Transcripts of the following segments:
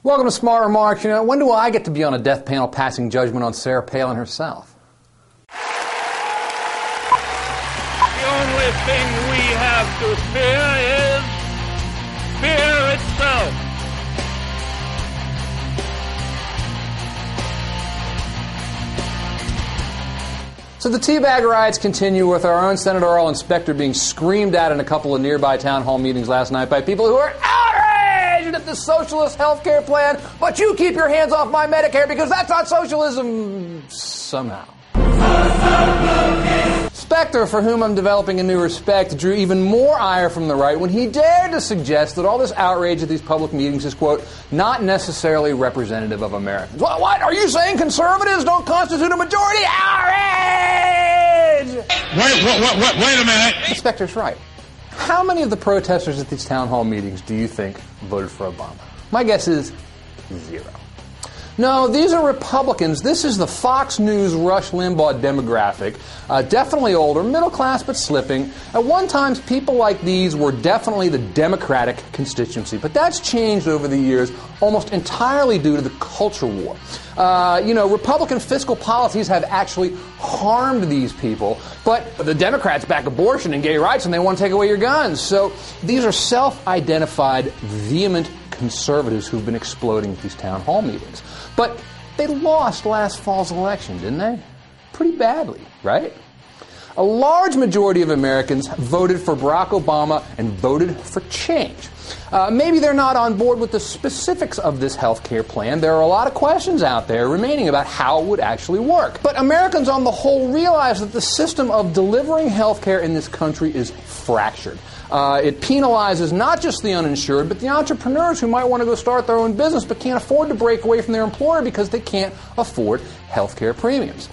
Welcome to Smart Remarks. When do I get to be on a death panel passing judgment on Sarah Palin herself? The only thing we have to fear is fear itself. So the teabag riots continue, with our own Senator Earl Inspector being screamed at in a couple of nearby town hall meetings last night by people who are outraged at the socialist health care plan, but you keep your hands off my Medicare because that's not socialism somehow. Specter, for whom I'm developing a new respect, drew even more ire from the right when he dared to suggest that all this outrage at these public meetings is, quote, not necessarily representative of Americans. What? Are you saying conservatives don't constitute a majority? Outrage! Wait a minute. Specter's right. How many of the protesters at these town hall meetings do you think voted for Obama? My guess is 0. No, these are Republicans. This is the Fox News Rush Limbaugh demographic. Definitely older, middle class, but slipping. At one time, people like these were definitely the Democratic constituency. But that's changed over the years, almost entirely due to the culture war. Republican fiscal policies have actually harmed these people. But the Democrats back abortion and gay rights, and they want to take away your guns. So these are self-identified, vehement conservatives who've been exploding at these town hall meetings. But they lost last fall's election, didn't they? Pretty badly, right? A large majority of Americans voted for Barack Obama and voted for change. Maybe they're not on board with the specifics of this health care plan. There are a lot of questions out there remaining about how it would actually work. But Americans on the whole realize that the system of delivering health care in this country is fractured. It penalizes not just the uninsured, but the entrepreneurs who might want to go start their own business but can't afford to break away from their employer because they can't afford health care premiums.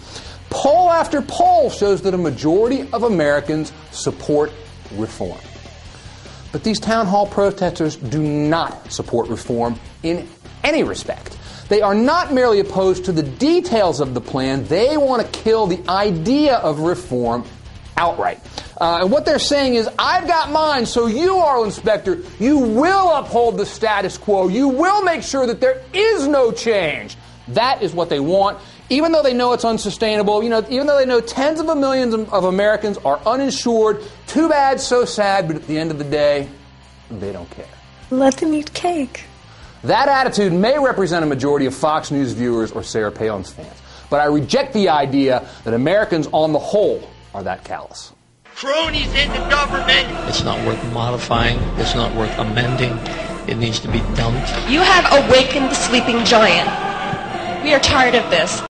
Poll after poll shows that a majority of Americans support reform. But these town hall protesters do not support reform in any respect. They are not merely opposed to the details of the plan, they want to kill the idea of reform outright. And what they're saying is, I've got mine, so you, Earl Inspector, you will uphold the status quo. You will make sure that there is no change. That is what they want, even though they know it's unsustainable, even though they know tens of millions of Americans are uninsured. Too bad, so sad, but at the end of the day, they don't care. Let them eat cake. That attitude may represent a majority of Fox News viewers or Sarah Palin's fans, but I reject the idea that Americans on the whole are that callous. Cronies in the government. It's not worth modifying. It's not worth amending. It needs to be dumped. You have awakened the sleeping giant. We are tired of this.